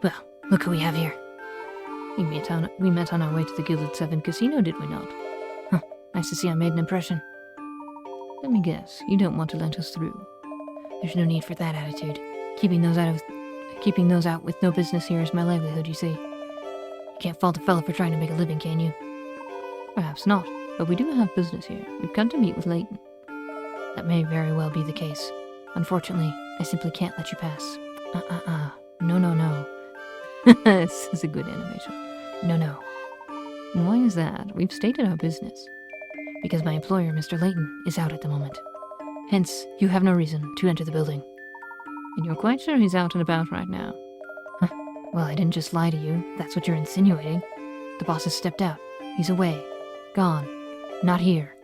Well, look who we have here. We met on our way to the Gilded Seven Casino, did we not? Huh, nice to see I made an impression. Let me guess, you don't want to let us through. There's no need for that attitude. Keeping those out with no business here is my livelihood, you see. You can't fault a fellow for trying to make a living, can you? Perhaps not, but we do have business here. We've come to meet with Layton. That may very well be the case. Unfortunately, I simply can't let you pass. No. This is a good animation. No. And why is that? We've stated our business. Because my employer, Mr. Layton, is out at the moment. Hence, you have no reason to enter the building. And you're quite sure he's out and about right now? Huh. Well, I didn't just lie to you. That's what you're insinuating. The boss has stepped out. He's away. Gone. Not here.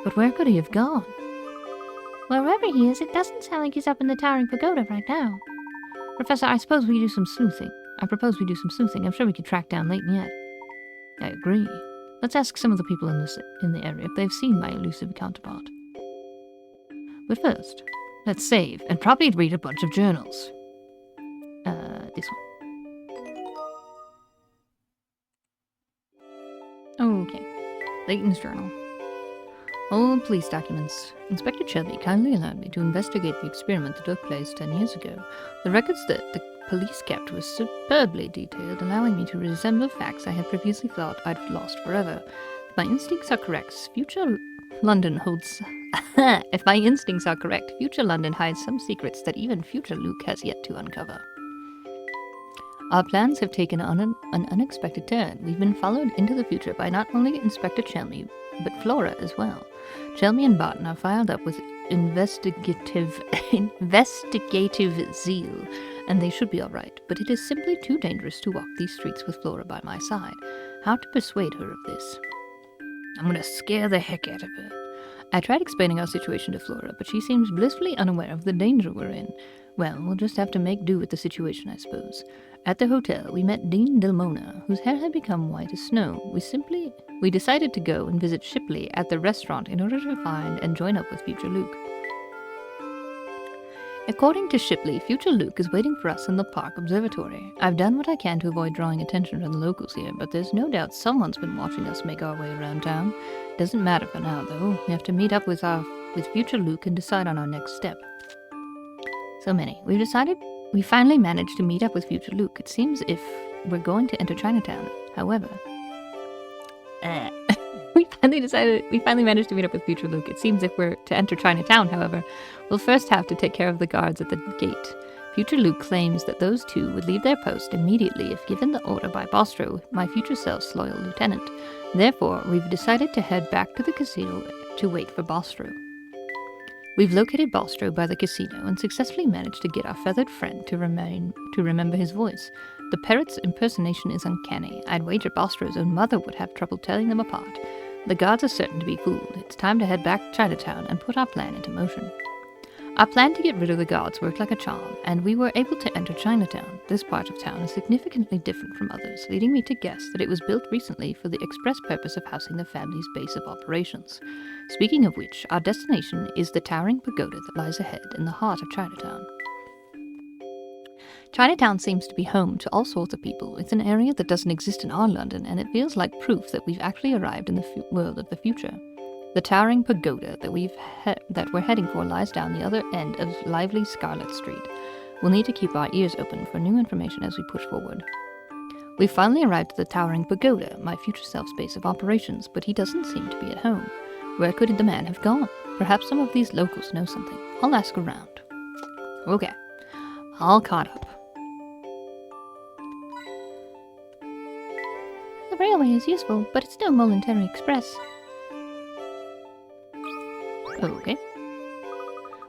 But where could he have gone? Wherever he is, it doesn't sound like he's up in the Towering Pagoda right now. Professor, I propose we do some sleuthing. I'm sure we could track down Layton yet. I agree. Let's ask some of the people in the area if they've seen my elusive counterpart. But first, let's save and probably read a bunch of journals. This one. Okay. Layton's journal. Old police documents. Inspector Shelby kindly allowed me to investigate the experiment that took place 10 years ago. The records that the police kept were superbly detailed, allowing me to resemble facts I had previously thought I'd lost forever. If my instincts are correct, future London hides some secrets that even future Luke has yet to uncover. Our plans have taken an unexpected turn. We've been followed into the future by not only Inspector Chelmy, but Flora as well. Chelmy and Barton are filed up with investigative zeal, and they should be all right, but it is simply too dangerous to walk these streets with Flora by my side. How to persuade her of this? I'm gonna scare the heck out of her. I tried explaining our situation to Flora, but she seems blissfully unaware of the danger we're in. Well, we'll just have to make do with the situation, I suppose. At the hotel, we met Dean Delmona, whose hair had become white as snow. We decided to go and visit Shipley at the restaurant in order to find and join up with future Luke. According to Shipley, future Luke is waiting for us in the park observatory. I've done what I can to avoid drawing attention from the locals here, but there's no doubt someone's been watching us make our way around town. Doesn't matter for now, though. We have to meet up with future Luke and decide on our next step. So many. We finally managed to meet up with future Luke. It seems if we're going to enter Chinatown. However, we finally managed to meet up with future Luke. It seems if we're to enter Chinatown, however, we'll first have to take care of the guards at the gate. Future Luke claims that those two would leave their post immediately if given the order by Bostro, my future self's loyal lieutenant. Therefore, we've decided to head back to the casino to wait for Bostro. We've located Bostro by the casino and successfully managed to get our feathered friend to remember his voice. The parrot's impersonation is uncanny. I'd wager Bostro's own mother would have trouble telling them apart. The guards are certain to be fooled. It's time to head back to Chinatown and put our plan into motion. Our plan to get rid of the guards worked like a charm, and we were able to enter Chinatown. This part of town is significantly different from others, leading me to guess that it was built recently for the express purpose of housing the family's base of operations. Speaking of which, our destination is the towering pagoda that lies ahead in the heart of Chinatown. Chinatown seems to be home to all sorts of people. It's an area that doesn't exist in our London, and it feels like proof that we've actually arrived in the world of the future. The towering pagoda that we're heading for lies down the other end of lively Scarlet Street. We'll need to keep our ears open for new information as we push forward. We finally arrived at the towering pagoda, my future self's base of operations, but he doesn't seem to be at home. Where could the man have gone? Perhaps some of these locals know something. I'll ask around. Okay, all caught up. The railway is useful, but it's no Momentary Express. Okay.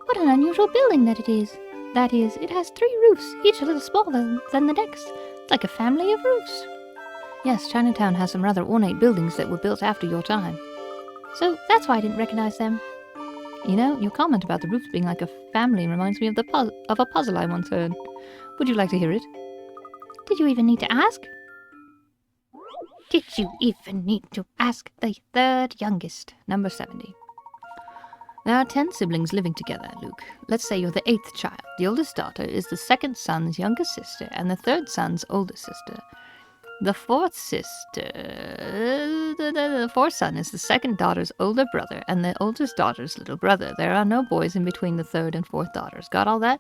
What an unusual building that it is. That is, it has 3 roofs, each a little smaller than the next. It's like a family of roofs. Yes, Chinatown has some rather ornate buildings that were built after your time. So that's why I didn't recognize them. You know, your comment about the roofs being like a family reminds me of a puzzle I once heard. Would you like to hear it? Did you even need to ask? Did you even need to ask? The third youngest, number 70. There are 10 siblings living together, Luke. Let's say you're the 8th child. The oldest daughter is the 2nd son's youngest sister, and the 3rd son's oldest sister. The 4th son is the 2nd daughter's older brother, and the oldest daughter's little brother. There are no boys in between the 3rd and 4th daughters. Got all that?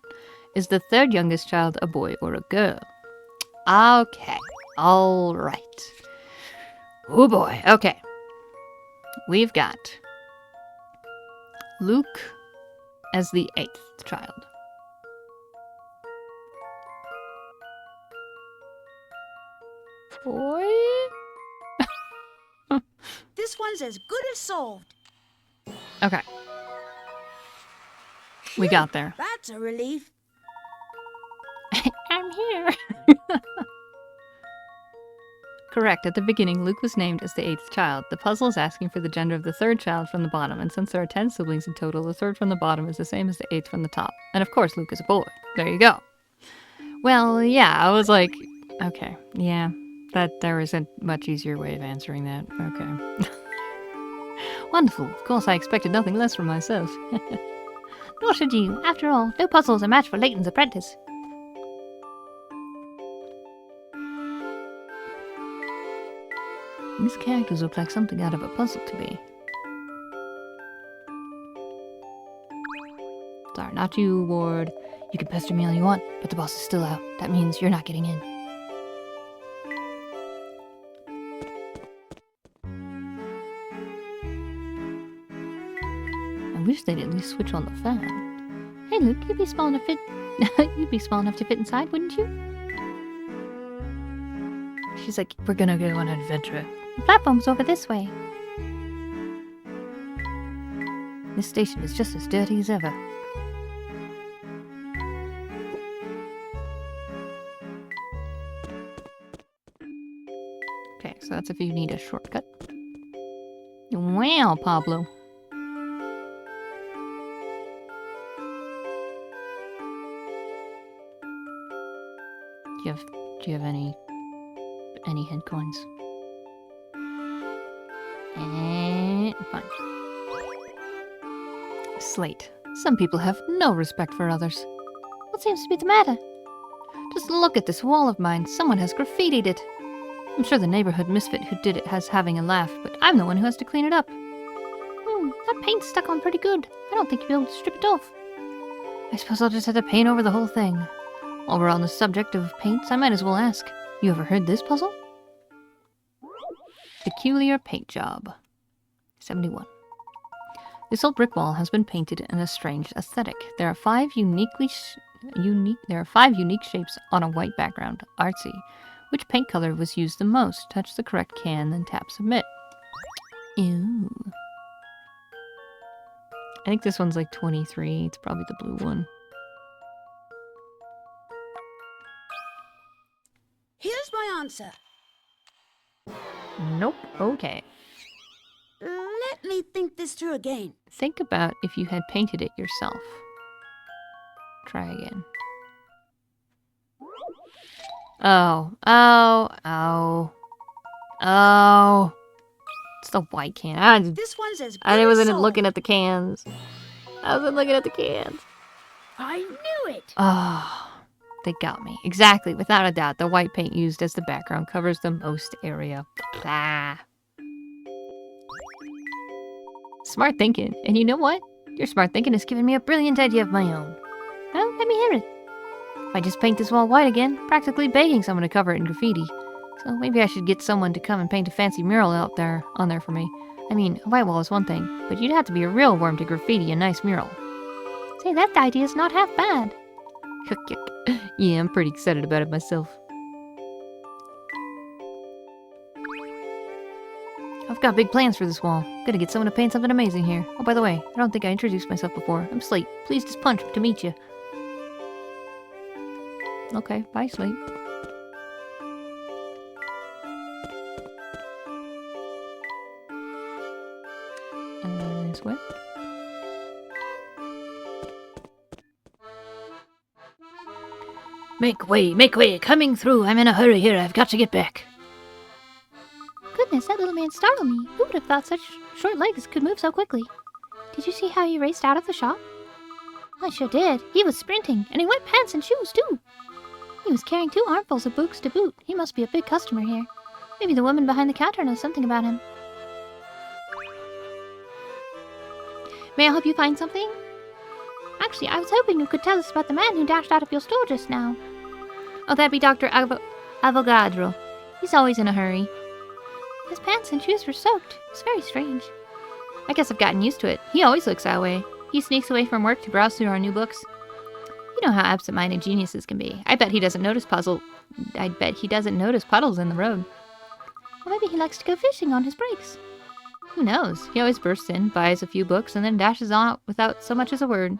Is the 3rd youngest child a boy or a girl? Okay. All right. Oh boy. Okay. We've got Luke as the 8th child. Boy? This one's as good as solved. Okay. We got there. That's a relief. I'm here. Correct. At the beginning, Luke was named as the 8th child. The puzzle is asking for the gender of the 3rd child from the bottom, and since there are 10 siblings in total, the 3rd from the bottom is the same as the 8th from the top. And of course, Luke is a boy. There you go. Well, yeah, I was like, okay, yeah, there isn't much easier way of answering that. Okay. Wonderful. Of course, I expected nothing less from myself. Nor should you. After all, no puzzle is a match for Layton's apprentice. These characters look like something out of a puzzle to me. Sorry, not you, Ward. You can pester me all you want, but the boss is still out. That means you're not getting in. I wish they'd at least switch on the fan. Hey Luke, you'd be small enough to fit inside, wouldn't you? She's like, we're gonna go on an adventure. The platform's over this way. This station is just as dirty as ever. Okay, so that's if you need a shortcut. Wow, Pablo. Do you have any head coins? Fine. Slate. Some people have no respect for others. What seems to be the matter? Just look at this wall of mine. Someone has graffitied it. I'm sure the neighborhood misfit who did it has having a laugh, but I'm the one who has to clean it up. That paint's stuck on pretty good. I don't think you'll be able to strip it off. I suppose I'll just have to paint over the whole thing. While we're on the subject of paints, I might as well ask. You ever heard this puzzle? Peculiar paint job. 71. This old brick wall has been painted in a strange aesthetic. There are 5 unique shapes on a white background. Artsy. Which paint color was used the most? Touch the correct can, then tap submit. Ew. I think this one's like 23. It's probably the blue one. Here's my answer. Nope. Okay. Let me think this through again. Think about if you had painted it yourself. Try again. Oh. It's the white can. This one's as good I as wasn't solved. looking at the cans. I wasn't looking at the cans. I knew it. Oh, they got me. Exactly. Without a doubt, the white paint used as the background covers the most area. Blah. Smart thinking. And you know what? Your smart thinking has given me a brilliant idea of my own. Well, let me hear it. If I just paint this wall white again, practically begging someone to cover it in graffiti. So maybe I should get someone to come and paint a fancy mural on there for me. I mean, a white wall is one thing, but you'd have to be a real worm to graffiti a nice mural. Say, that idea's not half bad. Yeah, I'm pretty excited about it myself. I've got big plans for this wall. Gotta get someone to paint something amazing here. Oh, by the way, I don't think I introduced myself before. I'm Slate. Please just punch to meet you. Okay, bye, Slate. And this way. Make way, coming through. I'm in a hurry here. I've got to get back. Goodness, that little man startled me. Who would have thought such short legs could move so quickly? Do Did you see how he raced out of the shop? I sure did. He was sprinting, and in wet pants and shoes, too. He was carrying 2 armfuls of books to boot. He must be a big customer here. Maybe the woman behind the counter knows something about him. May I help you find something? Actually, I was hoping you could tell us about the man who dashed out of your store just now. Oh, that'd be Dr. Avogadro. He's always in a hurry. His pants and shoes were soaked. It's very strange. I guess I've gotten used to it. He always looks that way. He sneaks away from work to browse through our new books. You know how absent-minded geniuses can be. I bet he doesn't notice puddles in the road. Or maybe he likes to go fishing on his breaks. Who knows? He always bursts in, buys a few books, and then dashes on without so much as a word.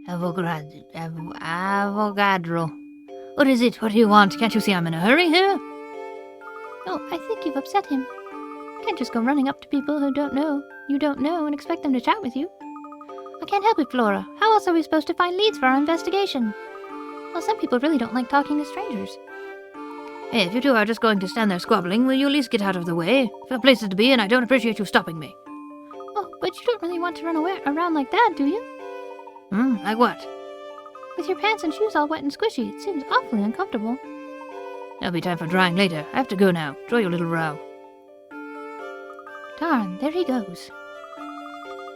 Avogadro. What is it? What do you want? Can't you see I'm in a hurry here? Oh, I think you've upset him. You can't just go running up to people who you don't know and expect them to chat with you. I can't help it, Flora. How else are we supposed to find leads for our investigation? Well, some people really don't like talking to strangers. Hey, if you two are just going to stand there squabbling, will you at least get out of the way? I've got places to be and I don't appreciate you stopping me. Oh, but you don't really want to run around like that, do you? Like what? With your pants and shoes all wet and squishy, it seems awfully uncomfortable. There'll be time for drying later. I have to go now. Enjoy your little row. Darn, there he goes.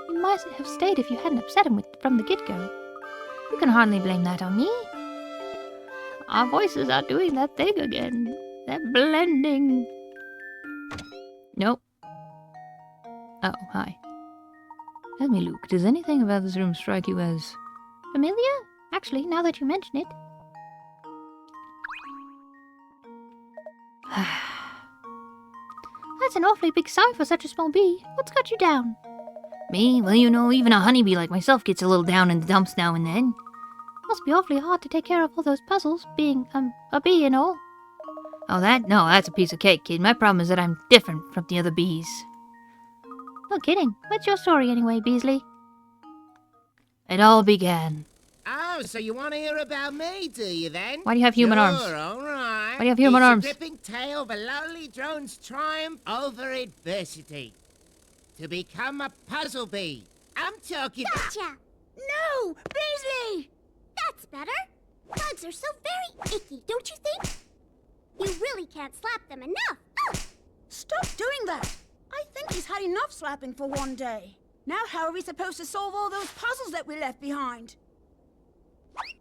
You might have stayed if you hadn't upset him from the get-go. You can hardly blame that on me. Our voices are doing that thing again. They're blending. Nope. Oh, hi. Tell me, Luke, does anything about this room strike you as... familiar? Actually, now that you mention it. That's an awfully big sigh for such a small bee. What's got you down? Me? Well, you know, even a honeybee like myself gets a little down in the dumps now and then. Must be awfully hard to take care of all those puzzles, being, a bee and all. Oh, no, that's a piece of cake, kid. My problem is that I'm different from the other bees. No kidding. What's your story anyway, Beasley? It all began. Oh, so you want to hear about me, do you then? Why do you have human arms? All right. Why do you have human arms? It's a gripping tale of a lowly drone's triumph over adversity. To become a puzzle bee. I'm talking... Gotcha! No! Beasley! That's better. Bugs are so very icky, don't you think? You really can't slap them enough. Ugh. Stop doing that! I think he's had enough slapping for one day. Now how are we supposed to solve all those puzzles that we left behind?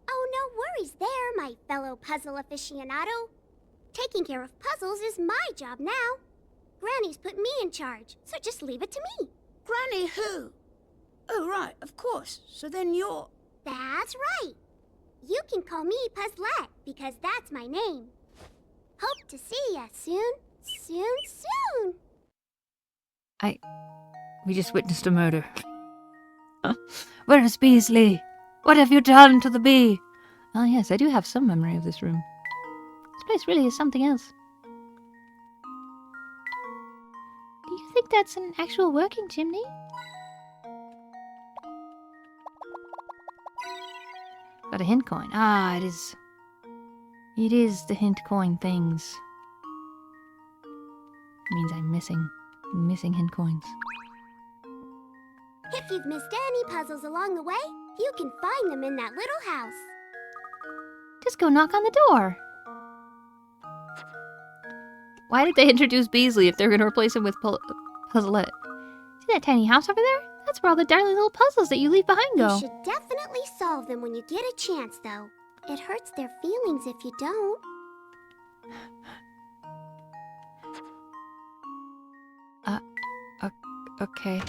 Oh, no worries there, my fellow puzzle aficionado. Taking care of puzzles is my job now. Granny's put me in charge, so just leave it to me. Granny who? Oh, right, of course. So then you're... That's right. You can call me Puzzlette, because that's my name. Hope to see ya soon. Soon. We just witnessed a murder. Where is Beasley? What have you done to the bee? Oh, yes, I do have some memory of this room. This place really is something else. Do you think that's an actual working chimney? Got a hint coin. Ah, it is. It is the hint coin things. It means I'm missing hint coins. If you've missed any puzzles along the way, you can find them in that little house. Just go knock on the door. Why did they introduce Beasley if they're going to replace him with Puzzlette? See that tiny house over there? That's where all the darling little puzzles that you leave behind go. You should definitely solve them when you get a chance, though. It hurts their feelings if you don't. Okay.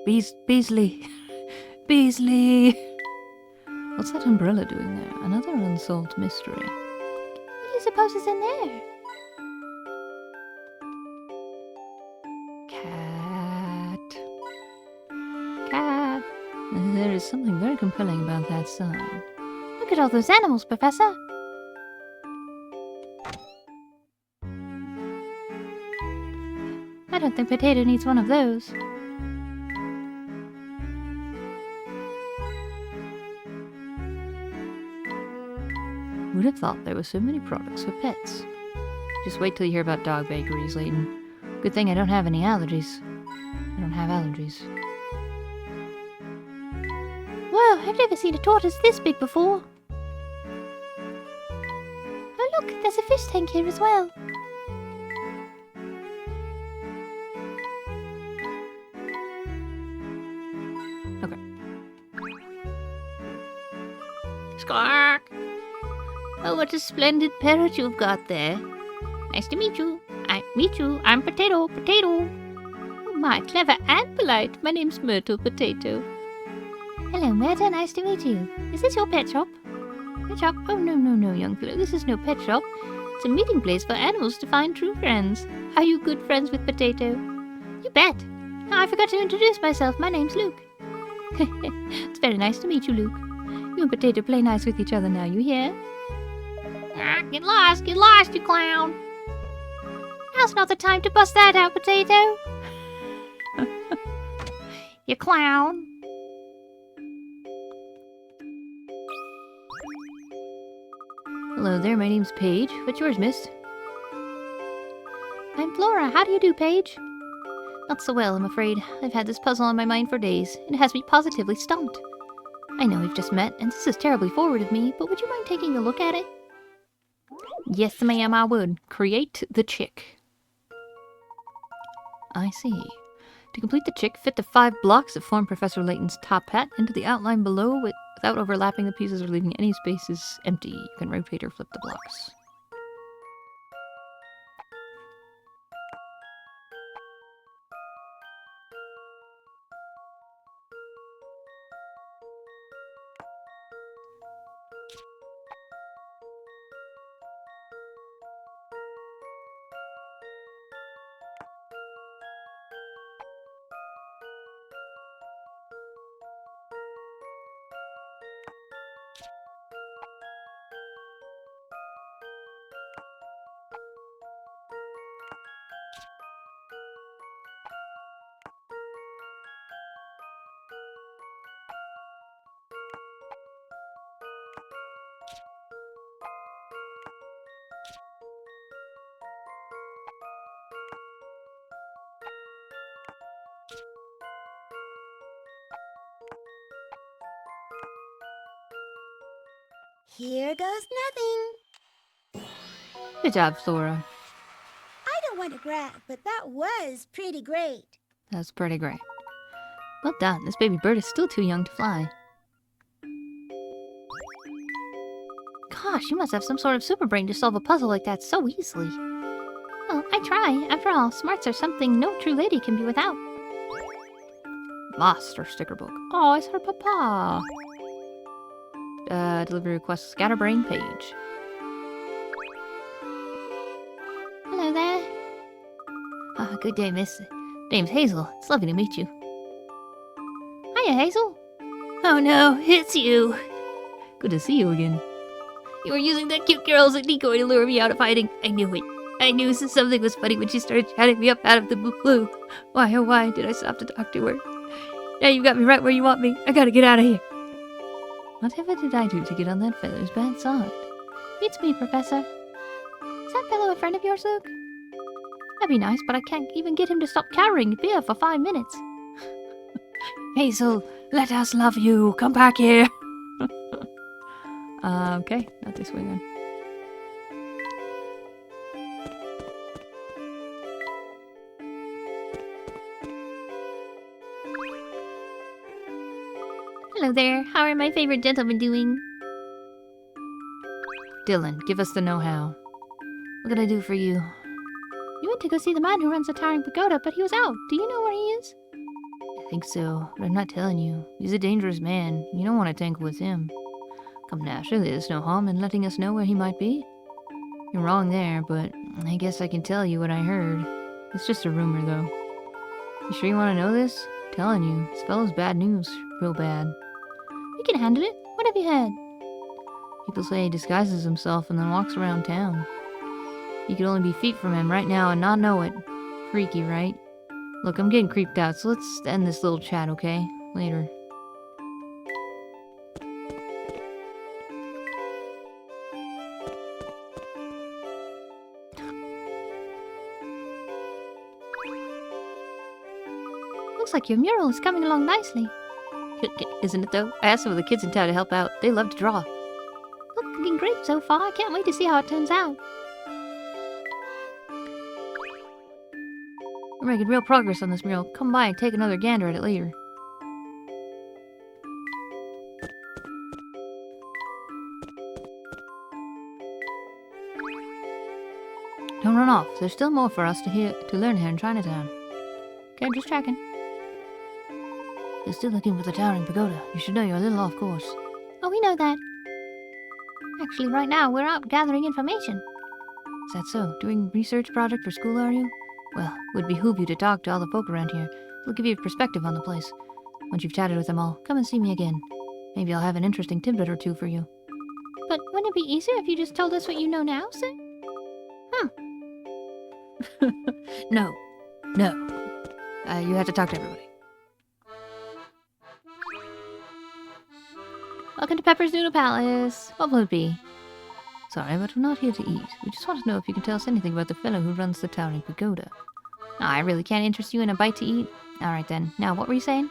Beasley. Beasley! What's that umbrella doing there? Another unsolved mystery. What do you suppose is in there? Cat. There is something very compelling about that sign. Look at all those animals, Professor. I don't think Potato needs one of those. Who'd have thought there were so many products for pets? Just wait till you hear about dog bakeries, Layton. Good thing I don't have any allergies. I don't have allergies. Whoa, I've never seen a tortoise this big before. Oh look, there's a fish tank here as well. Squawk! Oh, what a splendid parrot you've got there. Nice to meet you. I'm Potato. Oh, my, clever and polite. My name's Myrtle Potato. Hello, Myrtle. Nice to meet you. Is this your pet shop? Pet shop? Oh, no, young fellow. This is no pet shop. It's a meeting place for animals to find true friends. Are you good friends with Potato? You bet. Oh, I forgot to introduce myself. My name's Luke. It's very nice to meet you, Luke. You and Potato play nice with each other now, you hear? Get lost, you clown. Now's not the time to bust that out, Potato. You clown. Hello there, my name's Paige. What's yours, miss? I'm Flora. How do you do, Paige? Not so well, I'm afraid. I've had this puzzle on my mind for days, and it has me positively stumped. I know we've just met, and this is terribly forward of me, but would you mind taking a look at it? Yes, ma'am, I would. Create the chick. I see. To complete the chick, fit the 5 blocks that form Professor Layton's top hat into the outline below without overlapping the pieces or leaving any spaces empty. You can rotate or flip the blocks. Here goes nothing. Good job, Flora. I don't want to brag, but that was pretty great. That's pretty great. Well done. This baby bird is still too young to fly. Gosh, you must have some sort of super brain to solve a puzzle like that so easily. Well, I try. After all, smarts are something no true lady can be without. Lost her sticker book. Oh, it's her papa. Delivery request scatterbrain page. Hello there. Ah, good day, miss. Name's Hazel. It's lovely to meet you. Hiya, Hazel. Oh no, it's you. Good to see you again. You were using that cute girl as a decoy to lure me out of hiding. I knew it. I knew something was funny when she started chatting me up out of the blue. Why, oh why did I stop to talk to her? Now you've got me right where you want me. I gotta get out of here. Whatever did I do to get on that fellow's bad side? It's me, Professor. Is that fellow a friend of yours, Luke? That'd be nice, but I can't even get him to stop carrying beer for 5 minutes. Hazel, let us love you. Come back here. Okay, not this way then. Hello there. How are my favorite gentlemen doing? Dylan, give us the know-how. What can I do for you? You went to go see the man who runs the towering pagoda, but he was out. Do you know where he is? I think so, but I'm not telling you. He's a dangerous man. You don't want to tangle with him. Come now, surely there's no harm in letting us know where he might be. You're wrong there, but I guess I can tell you what I heard. It's just a rumor, though. You sure you want to know this? I'm telling you, this fellow's bad news. Real bad. We can handle it. What have you heard? People say he disguises himself and then walks around town. You could only be feet from him right now and not know it. Freaky, right? Look, I'm getting creeped out, so let's end this little chat, okay? Later. like your mural is coming along nicely. Isn't it, though? I asked some of the kids in town to help out. They love to draw. Looking great so far. I can't wait to see how it turns out. We're making real progress on this mural. Come by and take another gander at it later. Don't run off. There's still more for us to learn here in Chinatown. Okay, just checking. You're still looking for the towering pagoda. You should know you're a little off course. Oh, we know that. Actually, right now, we're out gathering information. Is that so? Doing research project for school, are you? Well, it would behoove you to talk to all the folk around here. It'll give you a perspective on the place. Once you've chatted with them all, come and see me again. Maybe I'll have an interesting tidbit or two for you. But wouldn't it be easier if you just told us what you know now, sir? No. You have to talk to everybody. Welcome to Pepper's Noodle Palace. What will it be? Sorry, but we're not here to eat. We just want to know if you can tell us anything about the fellow who runs the towering pagoda. Oh, I really can't interest you in a bite to eat. Alright then. Now, what were you saying?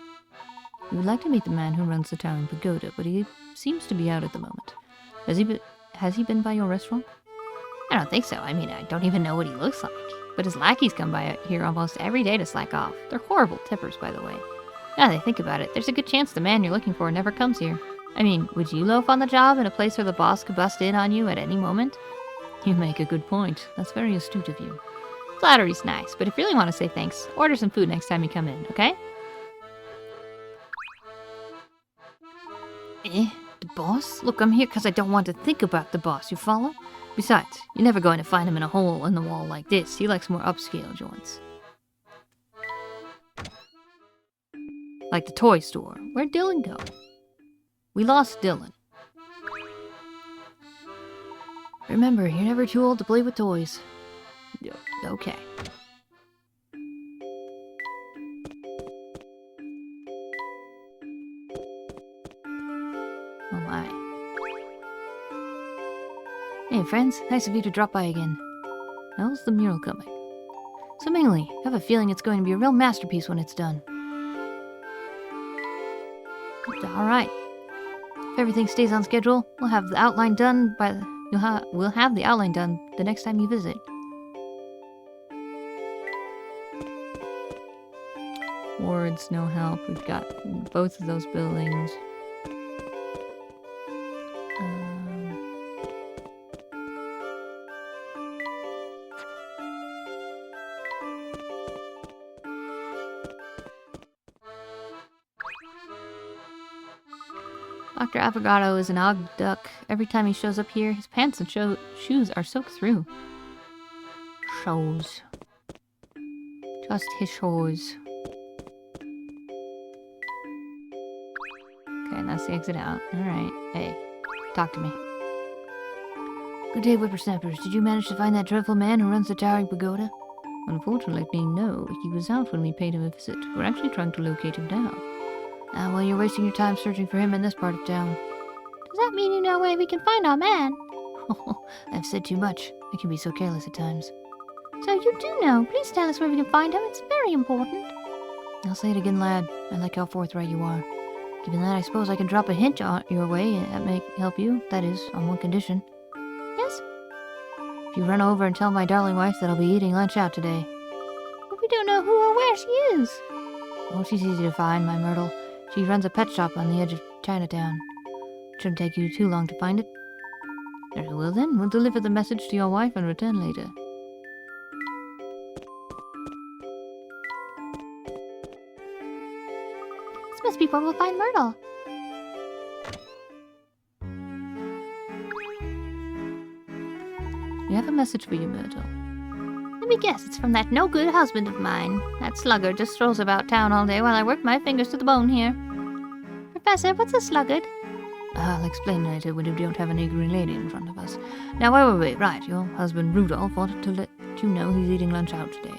We would like to meet the man who runs the towering pagoda, but he seems to be out at the moment. Has he been by your restaurant? I don't think so. I mean, I don't even know what he looks like. But his lackeys come by here almost every day to slack off. They're horrible tippers, by the way. Now that I think about it, there's a good chance the man you're looking for never comes here. I mean, would you loaf on the job in a place where the boss could bust in on you at any moment? You make a good point. That's very astute of you. Flattery's nice, but if you really want to say thanks, order some food next time you come in, okay? The boss? Look, I'm here because I don't want to think about the boss, you follow? Besides, you're never going to find him in a hole in the wall like this. He likes more upscale joints. Like the toy store. Where'd Dylan go? We lost Dylan. Remember, you're never too old to play with toys. Okay. Oh my. Hey friends, nice of you to drop by again. How's the mural coming? Swimmingly. I have a feeling it's going to be a real masterpiece when it's done. Alright. If everything stays on schedule, we'll have the outline done we'll have the outline done the next time you visit. Wards, no help. We've got both of those buildings. Dr. Avogado is an odd duck. Every time he shows up here, his pants and shoes are soaked through. Shows. Just his shoes. Okay, that's the exit out. Alright. Hey, talk to me. Good day, whippersnappers. Did you manage to find that dreadful man who runs the towering pagoda? Unfortunately, no. He was out when we paid him a visit. We're actually trying to locate him now. Well, you're wasting your time searching for him in this part of town. Does that mean you know where we can find our man? I've said too much. I can be so careless at times. So you do know. Please tell us where we can find him. It's very important. I'll say it again, lad. I like how forthright you are. Given that, I suppose I can drop a hint your way that may help you. That is, on one condition. Yes? If you run over and tell my darling wife that I'll be eating lunch out today. But we don't know who or where she is. Oh, she's easy to find, my myrtle. She runs a pet shop on the edge of Chinatown. It shouldn't take you too long to find it. Very well then, we'll deliver the message to your wife and return later. This must be where we'll find Myrtle. We have a message for you, Myrtle. Let me guess, it's from that no-good husband of mine. That sluggard just strolls about town all day while I work my fingers to the bone here. Professor, what's a sluggard? I'll explain later when you don't have an angry lady in front of us. Now, where were we? Right, your husband Rudolph wanted to let you know he's eating lunch out today.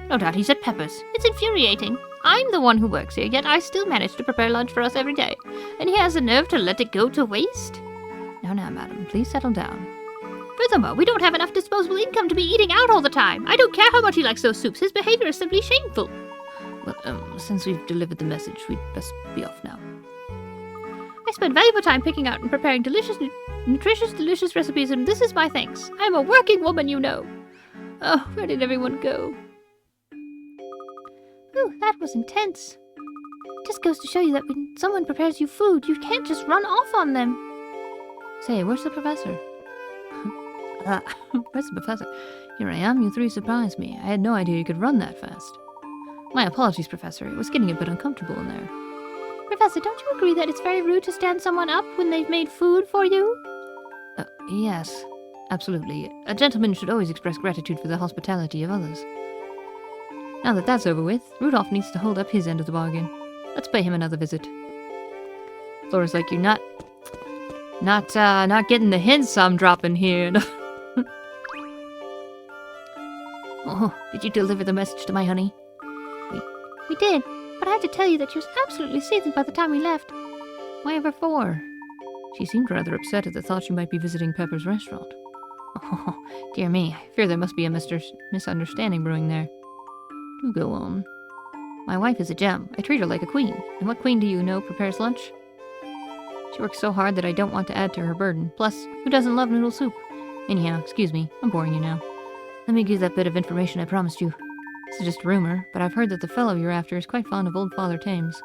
No doubt he's at Pepper's. It's infuriating. I'm the one who works here, yet I still manage to prepare lunch for us every day. And he has the nerve to let it go to waste? Now, madam, please settle down. Furthermore, we don't have enough disposable income to be eating out all the time. I don't care how much he likes those soups. His behavior is simply shameful. Well, since we've delivered the message, we'd best be off now. I spent valuable time picking out and preparing nutritious, delicious recipes, and this is my thanks. I am a working woman, you know. Oh, where did everyone go? Ooh, that was intense. Just goes to show you that when someone prepares you food, you can't just run off on them. Say, where's the professor? Where's the professor? Here I am, you three surprised me. I had no idea you could run that fast. My apologies, Professor. It was getting a bit uncomfortable in there. Professor, don't you agree that it's very rude to stand someone up when they've made food for you? Yes, absolutely. A gentleman should always express gratitude for the hospitality of others. Now that that's over with, Rudolph needs to hold up his end of the bargain. Let's pay him another visit. Flora's like, you're not getting the hints I'm dropping here. Oh, did you deliver the message to my honey? We did, but I had to tell you that she was absolutely seething by the time we left. Whatever for? She seemed rather upset at the thought you might be visiting Pepper's restaurant. Oh, dear me, I fear there must be a misunderstanding brewing there. Do go on. My wife is a gem. I treat her like a queen. And what queen do you know prepares lunch? She works so hard that I don't want to add to her burden. Plus, who doesn't love noodle soup? Anyhow, excuse me, I'm boring you now. Let me give you that bit of information I promised you. This is just a rumor, but I've heard that the fellow you're after is quite fond of old Father Thames.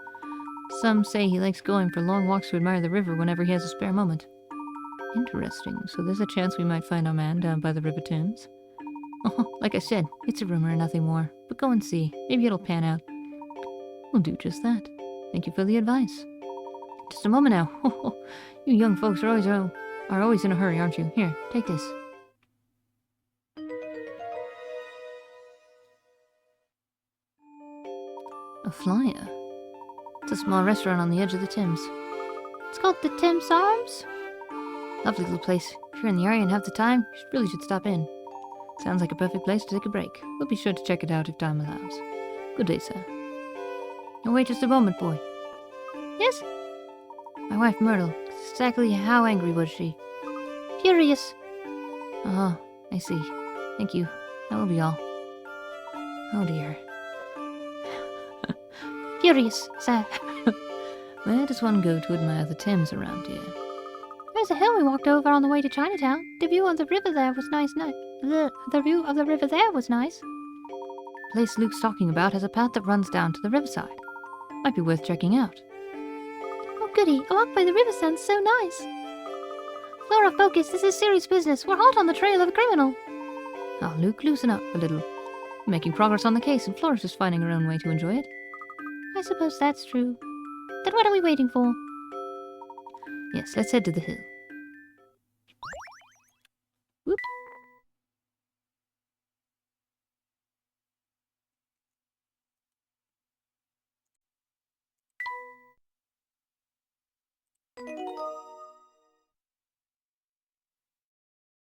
Some say he likes going for long walks to admire the river whenever he has a spare moment. Interesting. So there's a chance we might find our man down by the River Thames. Oh, like I said, it's a rumor and nothing more. But go and see. Maybe it'll pan out. We'll do just that. Thank you for the advice. Just a moment now. You young folks are always in a hurry, aren't you? Here, take this. A flyer. It's a small restaurant on the edge of the Thames. It's called the Thames Arms? Lovely little place. If you're in the area and have the time, you really should stop in. Sounds like a perfect place to take a break. We'll be sure to check it out if time allows. Good day, sir. Now wait just a moment, boy. Yes? My wife, Myrtle. Exactly how angry was she? Furious. Oh, I see. Thank you. That will be all. Oh dear. Furious, sir. Where does one go to admire the Thames around here? There's a hill we walked over on the way to Chinatown. The view of the river there was nice. The view of the river there was nice. The place Luke's talking about has a path that runs down to the riverside. Might be worth checking out. Oh, goody. A walk by the river sounds so nice. Flora, focus. This is serious business. We're hot on the trail of a criminal. Oh, Luke, loosen up a little. We're making progress on the case, and Flora's just finding her own way to enjoy it. I suppose that's true. Then what are we waiting for? Yes, let's head to the hill.